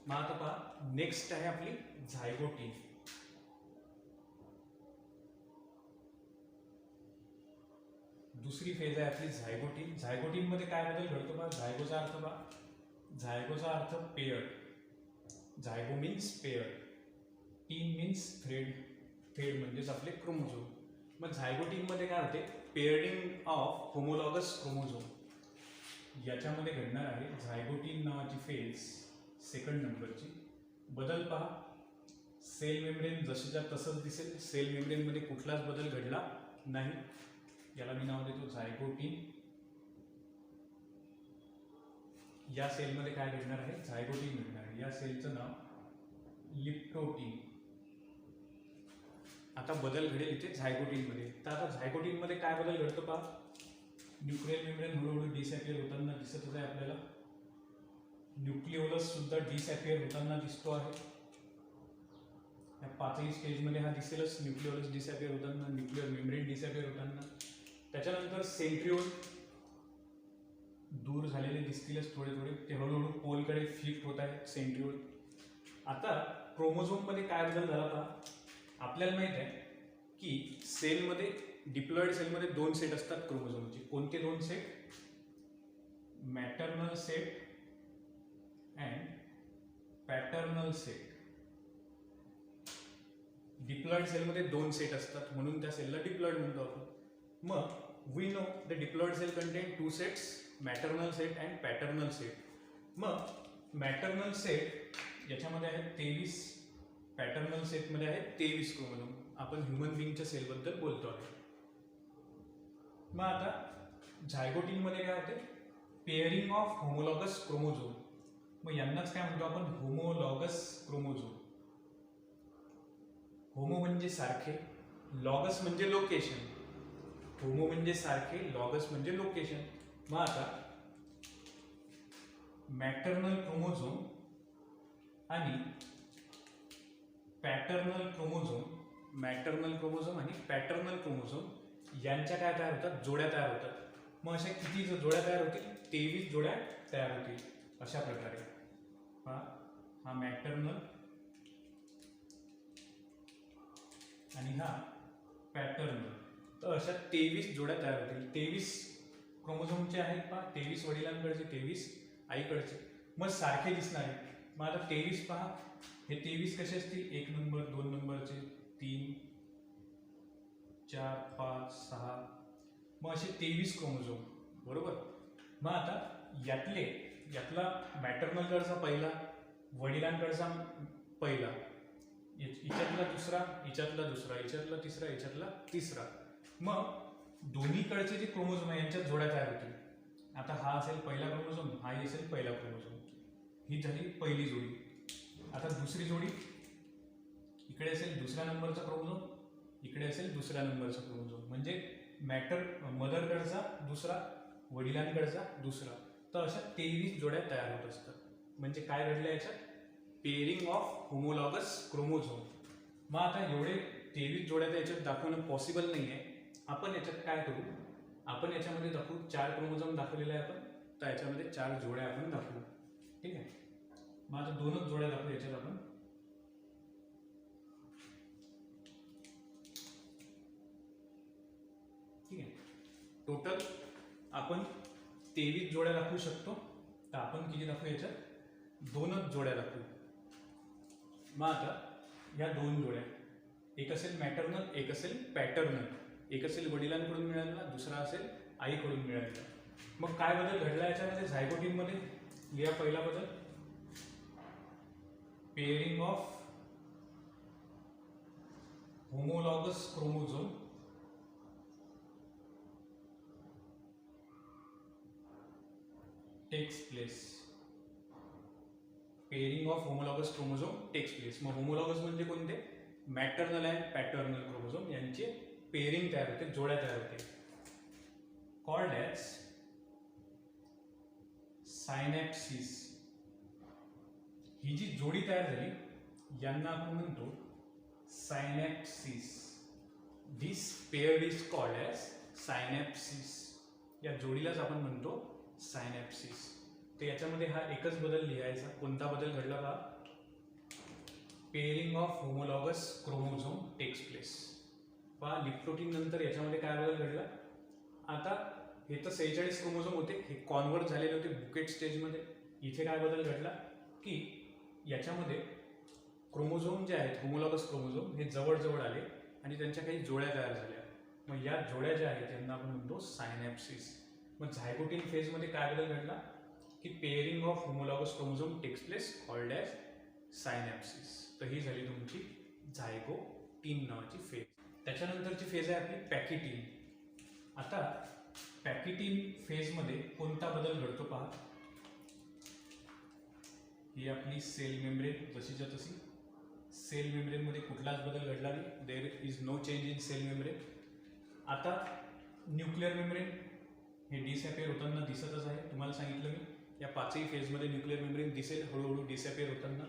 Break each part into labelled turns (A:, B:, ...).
A: मग आता पहा नेक्स्ट आहे आपली झायगोटीन. दुसरी फेज आहे आपली झायगोटीन. झायगोटीन मध्ये काय बदल घडतो पहा. झायगोचा अर्थ पहा, झायगोचा अर्थ पेयर्ड. झायगो मीन्स पेयर्ड, टीन मीन्स थ्रेड, थ्रेड म्हणजेच आपले क्रोमोझोम. मग झायगोटीन मध्ये काय होते, पेअरिंग ऑफ होमोलॉगस क्रोमोझोम. याच्यामध्ये घडणार आहे झायगोटीन नावाची फेज, सेकंड नंबरची. बदल पहा, सेल मेम्ब्रेन जशीच्या तसंच दिसेल, सेल मेम्ब्रेन मध्ये कुठलाच बदल घडला नाही. याला मी नाव देतो झायगोटीन. या सेलमध्ये काय घडणार आहे, झायगोटीन घडणार आहे. या सेलचं नाव लिप्टोटीन. आता बदल घडेल इथे झायगोटीन मध्ये. तर आता झायगोटीन मध्ये काय बदल घडतो पहा. न्यूक्लियर मेम्ब्रेन हळूहळू डिसॅपियर होताना दिसतच आहे आपल्याला. न्यूक्लिओलस सुद्धा डिसॅपियर होताना दिसतो आहे. या पाचही स्टेजमध्ये हा दिसेलच, न्यूक्लिओलस डिसॅपियर होताना, न्यूक्लियर मेम्ब्रेन डिसॅपियर होताना. त्याच्यानंतर सेंट्रिओल दूर झालेले दिसतीलच थोडे थोडे, ते हळूहळू पोलकडे शिफ्ट होत आहेत सेंट्रिओल. आता क्रोमोझोम मध्ये काय बदल झाला पहा. आपल्याला माहित आहे की सेलमध्ये, डिप्लॉइड सेलमध्ये दोन सेट असतात क्रोमोझोमचे. कोणते दोन set, maternal set and paternal set. Diploid सेलमध्ये दोन सेट असतात म्हणून त्या सेलला डिप्लॉइड म्हणतो आपण. मग we know the diploid cell contain two sets, maternal set and paternal set. मग मॅटर्नल सेट याच्यामध्ये आहेत 23, पॅटर्नल सेटमध्ये आहेत 23 क्रोमोझोम. आपण ह्युमन बिंगच्या सेलबद्दल बोलतो आहे. मग आता झायगोटीन मध्ये काय होते, पेअरिंग ऑफ होमोलॉगस क्रोमोझोम. मग यांनाच काय म्हणतो आपण, होमोलॉगस क्रोमोझोम. होमो म्हणजे सारखे, लॉगस म्हणजे लोकेशन. होमो म्हणजे सारखे, लॉगस म्हणजे लोकेशन. मग आता मॅटर्नल क्रोमोझोम आणि पॅटर्नल क्रोमोझोम, मॅटर्नल क्रोमोझोम आणि पॅटर्नल क्रोमोझोम यांच्या काय तयार होतात, जोड्या तयार होतात. मग अशा किती जोड्या तयार होतील, 23 जोड्या तयार होतील. अशा प्रकारे हा मॅटर्नल आणि हा पॅटर्नल. तर अशा 23 जोड्या तयार होतील. 23 क्रोमोझोमचे आहेत पहा, 23 वडिलांकडचे, 23 आईकडचे. मग सारखे दिसणारे. मग आता 23 पहा, हे 23 कसे असतील, 1 नंबर, 2 नंबरचे, 3, 4, 5, 6. मग असे 23 क्रोमोझोम, बरोबर. मग आता यातला मॅटर्नलकडचा पहिला, वडिलांकडचा पहिला, याच्यातला दुसरा, याच्यातला दुसरा, याच्यातला तिसरा, याच्यातला तिसरा. मग दोन्हीकडचे जे क्रोमोझोम आहे यांच्यात जोड्या तयार होतील. आता हा असेल पहिला क्रोमोझोम, हा असेल पहिला क्रोमोझोम. ही झाली पहिली जोडी. आता दुसरी जोडी, इकडे असेल दुसऱ्या नंबरचा क्रोमोझोम, इकडे असेल दुसऱ्या नंबरचा क्रोमोझोम. म्हणजे मदरकडचा दुसरा, वडिलांकडचा दुसरा. तर अशा 23 जोड्या तयार होत असतात. म्हणजे काय घडलं याच्यात, पेअरिंग ऑफ होमोलॉगस क्रोमोझोम. मग आता एवढे 23 जोड्या तर याच्यात दाखवणं पॉसिबल नाही आहे. आपण याच्यात काय करू, आपण याच्यामध्ये दाखवू, 4 क्रोमोझोम दाखवलेले आहे आपण, तर याच्यामध्ये 4 जोड्या आपण दाखवू. ठीक आहे. मग आता 2च जोड्या दाखवू याच्यात आपण. ठीक आहे. टोटल आपण 23 जोड्या दाखवू शकतो. तर आपण किती दाखवू याच्यात, 2च जोड्या दाखवू. मग आता या 2 जोड्या, एक असेल मॅटर्नल, एक असेल पॅटर्नल. एक असेल वडिलांकडून मिळालेला, दुसरा असेल आईकडून मिळालेला. मग काय बदल घडला याच्यामध्ये झायगोटीन मध्ये, लिहा पहिला बदल, pairing of homologous chromosome takes place. Pairing of homologous chromosome takes place. मग होमोलॉगस म्हणजे कोणते, मॅटर्नल अँड पॅटर्नल क्रोमोझोम यांचे पेअरिंग तयार होते, जोड्या तयार होते. Called as सायनॅप्सिस. ही जी जोडी तयार झाली यांना आपण म्हणतो सायनॅप्सिस. दिस पेअर इज कॉल्ड ॲज सायनॅप्सिस. या जोडीलाच आपण म्हणतो सायनॅप्सिस. तर याच्यामध्ये हा एकच बदल लिहायचा. कोणता बदल घडला पहा, pairing of homologous chromosome takes place. पहा लिप्टोटीन नंतर याच्यामध्ये काय बदल घडला, आता हे तर 46 क्रोमोझोम होते, हे कॉन्व्हर्ट झालेले होते बुकेट स्टेजमध्ये. इथे काय बदल घडला की याच्यामध्ये क्रोमोझोम जे आहेत होमोलॉगस क्रोमोझोम हे जवळ आले आणि त्यांच्या काही जोड्या तयार झाल्या. मग या जोड्या ज्या आहेत त्यांना आपण म्हणतो सायनॅप्सिस. मग झायगोटीन फेजमध्ये काय बदल घडला की pairing of homologous chromosome takes place called as synapsis. तर ही झाली तुमची झायगोटीन नावाची फेज. त्याच्यानंतरची फेज आहे आपली पॅकिटीन. आता पॅकिटीन फेजमध्ये कोणता बदल घडतो पहा, ही आपली सेल मेम्ब्रेन जशीच्या तशी. सेल मेम्ब्रेनमध्ये कुठलाच बदल घडला नाही, there is no change in cell membrane. आता न्यूक्लिअर मेम्ब्रेन हे डिसॅपियर होताना दिसतच आहे. तुम्हाला सांगितलं मी या पाचही फेजमध्ये न्यूक्लिअर मेम्ब्रेन दिसेल हळूहळू डिसॅपियर होताना.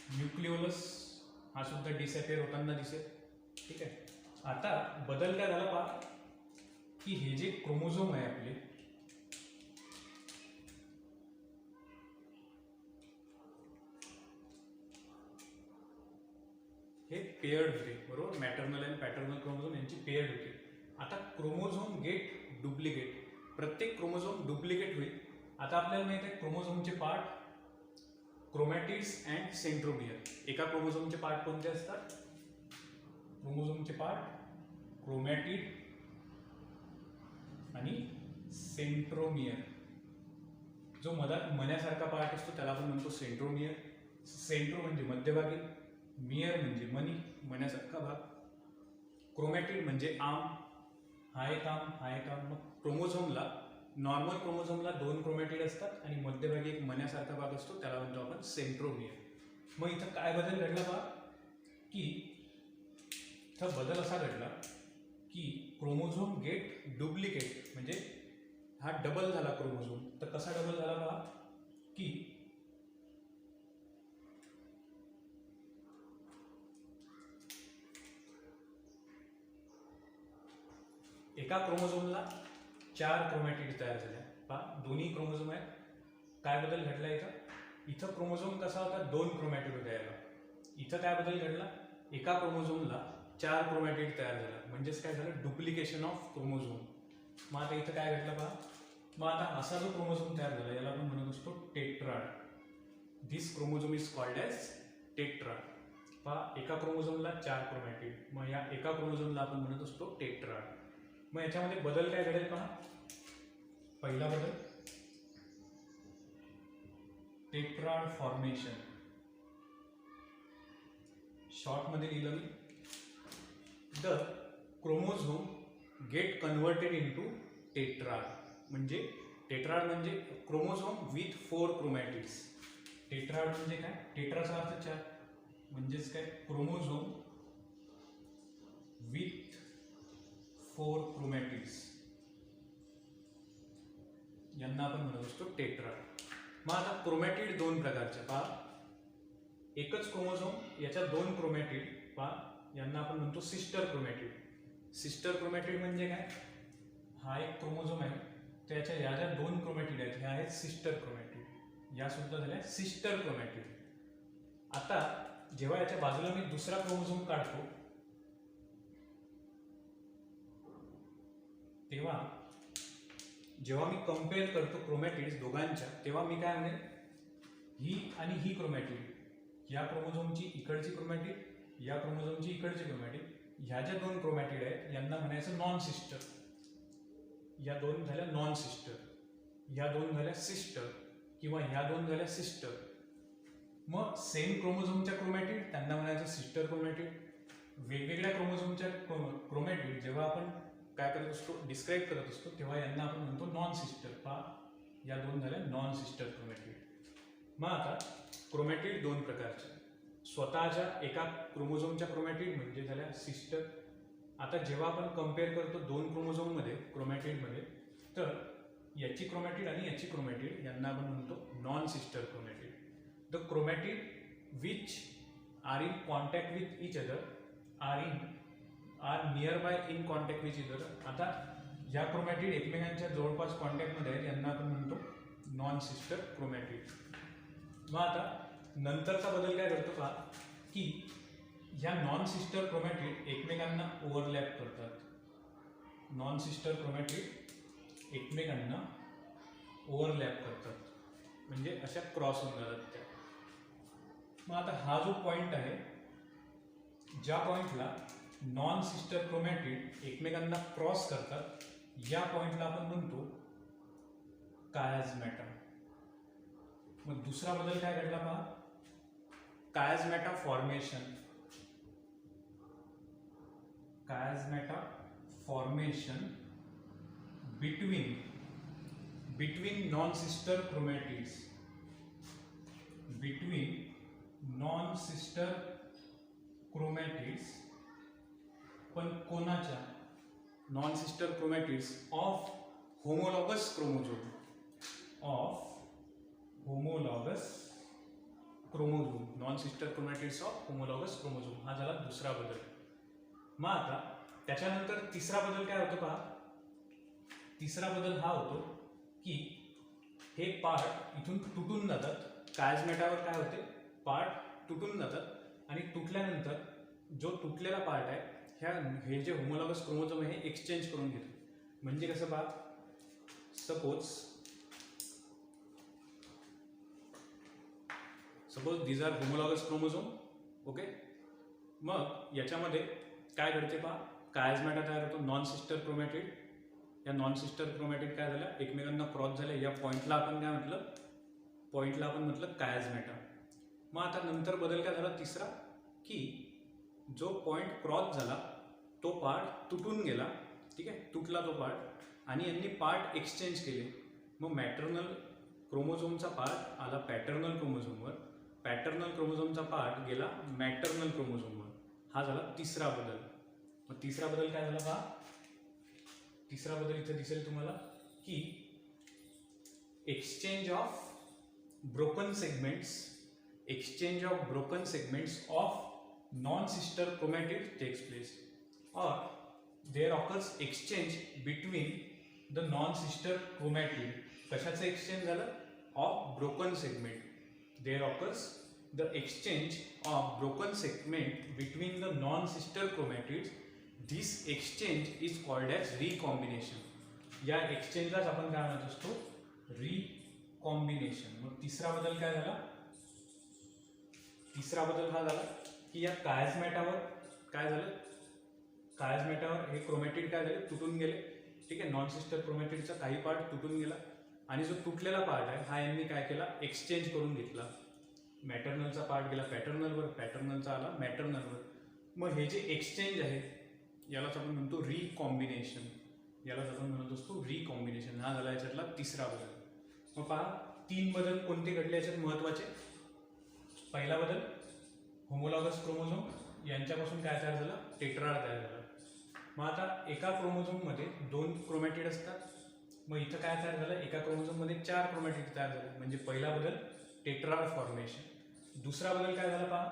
A: न्यूक्लिओलस हा सुद्धा डिसॅपियर होताना दिसेल. ठीक आहे. आता बदल काय झाला पहा की हे जे क्रोमोझोम आहे आपले, हे पेयर्ड होते बरोबर. मॅटर्नल आणि पॅटर्नल क्रोमोझोम यांची पेयर्ड होते. आता क्रोमोझोम गेट डुप्लिकेट, प्रत्येक क्रोमोझोम डुप्लिकेट होईल. आता आपल्याला माहित आहे क्रोमोझोमचे पार्ट क्रोमॅटिड्स अँड सेंट्रोमियर. एका क्रोमोझोमचे पार्ट कोणते असतात, क्रोमोझोमचे पार्ट क्रोमॅटिड आणि सेंट्रोमियर. जो मण्यासारखा पार्ट असतो त्याला आपण म्हणतो सेंट्रोमियर. सेंट्रो म्हणजे मध्यभागी, मियर म्हणजे मण्यासारखा भाग, क्रोमॅटिड म्हणजे आर्म, हा एक आर्म. मग क्रोमोझोमला नॉर्मल क्रोमोझोमला 2 क्रोमॅटिड असतात आणि मध्यभागी एक मण्यासारखा भाग असतो त्याला म्हणतो आपण सेंट्रोमियर. मग इथं काय बदल घडला बा की इथं बदल असा घडला की क्रोमोझोम गेट डुप्लिकेट, म्हणजे हा डबल झाला क्रोमोझोम. तर कसा डबल झाला बा की एका क्रोमोझोमला 4 क्रोमॅटिड तयार झाल्या. पहा दोन्ही क्रोमोझोम आहेत. काय बदल घडला इथं क्रोमोझोम कसा होता, 2 क्रोमॅटिड होता याला. इथं काय बदल घडला, एका क्रोमोझोमला 4 क्रोमॅटिड तयार झाला. म्हणजेच काय झालं, डुप्लिकेशन ऑफ क्रोमोझोम. मग आता इथं काय घडलं पहा, मग आता असा जो क्रोमोझोम तयार झाला याला आपण म्हणत असतो tetrad. This chromosome is called as tetrad. पहा एका क्रोमोझोमला 4 क्रोमॅटिड, मग या एका क्रोमोझोमला आपण म्हणत असतो टेट्राड. मग याच्यामध्ये बदल काय घडेल पहा, पहिला बदल टेट्राड फॉर्मेशन. शॉर्ट मध्ये लिहिलं मी, the chromosome get converted into tetrad. म्हणजे टेट्राड म्हणजे क्रोमोझोम विथ 4 क्रोमॅटिड्स. टेट्राड म्हणजे काय, टेट्राचा अर्थ 4, म्हणजेच काय क्रोमोझोम विथ 4 क्रोमॅटिड्स, यांना आपण म्हणत असतो टेट्राड. मग आता क्रोमॅटिड 2 प्रकारचे पहा, एकच क्रोमोझोम याच्या 2 क्रोमॅटिड पहा, यांना आपण म्हणतो सिस्टर क्रोमॅटिड. सिस्टर क्रोमॅटिड म्हणजे काय, हा एक क्रोमोझोम आहे त्याच्या या ज्या 2 क्रोमॅटिड आहेत ह्या आहेत सिस्टर क्रोमॅटिड, या सुद्धा झाल्या सिस्टर क्रोमॅटिड. आता जेव्हा याच्या बाजूला मी दुसरा क्रोमोझोम काढतो तेव्हा जेव्हा मी कंपेअर करतो क्रोमॅटिड्स दोघांच्या, तेव्हा मी काय म्हणेन, ही आणि ही क्रोमॅटिड, या क्रोमोझोमची इकडची क्रोमॅटिड, या क्रोमोझोमची इकडची क्रोमॅटिड, ह्या ज्या 2 क्रोमॅटिड आहेत यांना म्हणायचं नॉन सिस्टर. या 2 झाल्या नॉन सिस्टर, या 2 झाल्या सिस्टर, किंवा ह्या 2 झाल्या सिस्टर. मग सेम क्रोमोझोमच्या क्रोमॅटिड त्यांना म्हणायचं सिस्टर क्रोमॅटिड. वेगवेगळ्या क्रोमोझोमच्या क्रोमॅटिड जेव्हा आपण काय करत असतो, डिस्क्राईब करत असतो, तेव्हा यांना आपण म्हणतो नॉन सिस्टर. पहा या 2 झाल्या नॉन सिस्टर क्रोमॅटिड. मग आता क्रोमॅटिड 2 प्रकारचे, स्वतःच्या एका क्रोमोझोमच्या क्रोमॅटिड म्हणजे झाल्या सिस्टर. आता जेव्हा आपण कम्पेअर करतो 2 क्रोमोझोममध्ये क्रोमॅटिडमध्ये, तर याची क्रोमॅटिड आणि याची क्रोमॅटिड यांना आपण म्हणतो non sister chromatid. The chromatid which are in contact with each other are nearby in contact with each other. आता या क्रोमॅटिड एकमेकांच्या जवळपास कॉन्टॅक्टमध्ये आहेत यांना आपण म्हणतो नॉन सिस्टर क्रोमॅटिड. मग आता नंतरचा बदल काय करतो पहा की ह्या नॉन सिस्टर क्रोमॅटिड एकमेकांना ओव्हरलॅप करतात. नॉन सिस्टर क्रोमॅटिड एकमेकांना ओव्हरलॅप करतात म्हणजे अशा क्रॉस होऊन जातात त्या. मग आता हा जो पॉइंट आहे, ज्या पॉइंटला नॉन सिस्टर क्रोमॅटिड एकमेकांना क्रॉस करतात, या पॉइंटला आपण म्हणतो कायझमॅटा. मग दुसरा बदल काय घडला पहा, chiasmata formation. Chiasmata formation between non sister chromatids. Between non sister chromatids, पण कोणाच्या? Non sister chromatids of homologous chromosome. Of homologous chromosome. Non sister chromatids of homologous chromosome. हा झाला दुसरा बदल. मग आता त्याच्यानंतर तिसरा बदल काय होतो पहा. तिसरा बदल हा होतो की हे पार्ट इथून तुटून जातात. कायझमॅटावर काय होते, पार्ट तुटून जातात आणि तुटल्यानंतर जो तुटलेला पार्ट आहे हे जे होमोलॉगस क्रोमोझोम आहे हे एक्सचेंज करून घेतो. म्हणजे कसं पहा, suppose these are homologous chromosome. Okay. मग याच्यामध्ये काय घडते पहा, कायझमॅटा तयार होतो. नॉन सिस्टर क्रोमॅटिड, या नॉन सिस्टर क्रोमॅटिड काय झाल्या, एकमेकांना क्रॉस झाल्या. या पॉइंटला आपण काय म्हटलं, पॉइंटला आपण म्हटलं कायझमॅटा. मग आता नंतर बदल काय झाला तिसरा, की जो पॉइंट क्रॉस झाला तो पार्ट तुटून गेला. ठीक आहे, तुटला तो पार्ट आणि यांनी पार्ट एक्सचेंज केले. मग मॅटर्नल क्रोमोझोमचा पार्ट आला पॅटर्नल क्रोमोझोमवर, पॅटर्नल क्रोमोझोमचा पार्ट गेला मॅटर्नल क्रोमोझोमवर. हा झाला तिसरा बदल. मग तिसरा बदल काय झाला पहा, तिसरा बदल इथे दिसेल तुम्हाला की exchange of broken segments of non-sister chromatid takes place, or there occurs exchange between the non-sister chromatid. कशाचं एक्सचेंज झालं, of broken segment. There occurs the exchange of broken segment between the non-sister chromatids. This exchange is called as recombination. या एक्सचेंजलाच आपण काय म्हणत असतो, recombination. मग तिसरा बदल काय झाला, तिसरा बदल हा झाला की या कायझमॅटावर काय झालं, कायझमॅटावर हे क्रोमॅटिड काय झाले, तुटून गेले. ठीक आहे, नॉन सिस्टर क्रोमॅटिडचा काही पार्ट तुटून गेला आणि जो तुटलेला पार्ट आहे हा यांनी काय केला, एक्सचेंज करून घेतला. मॅटर्नलचा पार्ट गेला पॅटर्नलवर, पॅटर्नलचा आला मॅटर्नलवर. मग हे जे एक्सचेंज आहे यालाच आपण म्हणतो रिकॉम्बिनेशन. यालाच आपण म्हणत असतो रिकॉम्बिनेशन. हा झाला याच्यातला तिसरा बदल. मग पहा, 3 बदल कोणते घडले याच्यात महत्वाचे. पहिला बदल, होमोलॉगस क्रोमोझोम यांच्यापासून काय तयार झालं, टेट्राड तयार झालं. मग आता एका क्रोमोझोममध्ये 2 क्रोमॅटिड असतात. मग इथं काय तयार झालं, एका क्रोमोझोममध्ये 4 क्रोमॅटिड तयार झाले. म्हणजे पहिला बदल टेट्राड फॉर्मेशन. दुसरा बदल काय झाला पहा,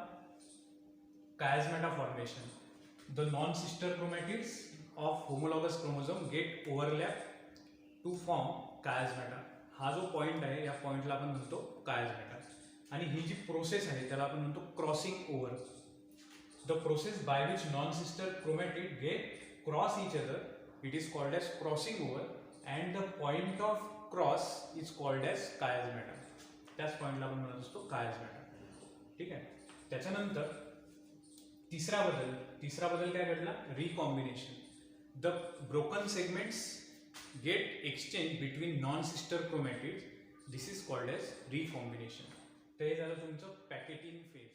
A: chiasmata formation. The non sister chromatids of homologous chromosome get overlap to form chiasmata. हा जो पॉइंट आहे या पॉइंटला आपण म्हणतो कायझमॅटा. आणि ही जी प्रोसेस आहे त्याला आपण म्हणतो crossing over. The process by which non sister chromatid get cross each other, it is called as crossing over and the point of cross is called as chiasmata. त्याच पॉइंटला आपण म्हणत असतो कायझमॅटा. ठीक आहे. त्याच्यानंतर तिसरा बदल काय घडला, recombination. The broken segments get exchange between non sister chromatids. This is called as recombination. ते झालं तुमचं पॅकेटिंग फेज.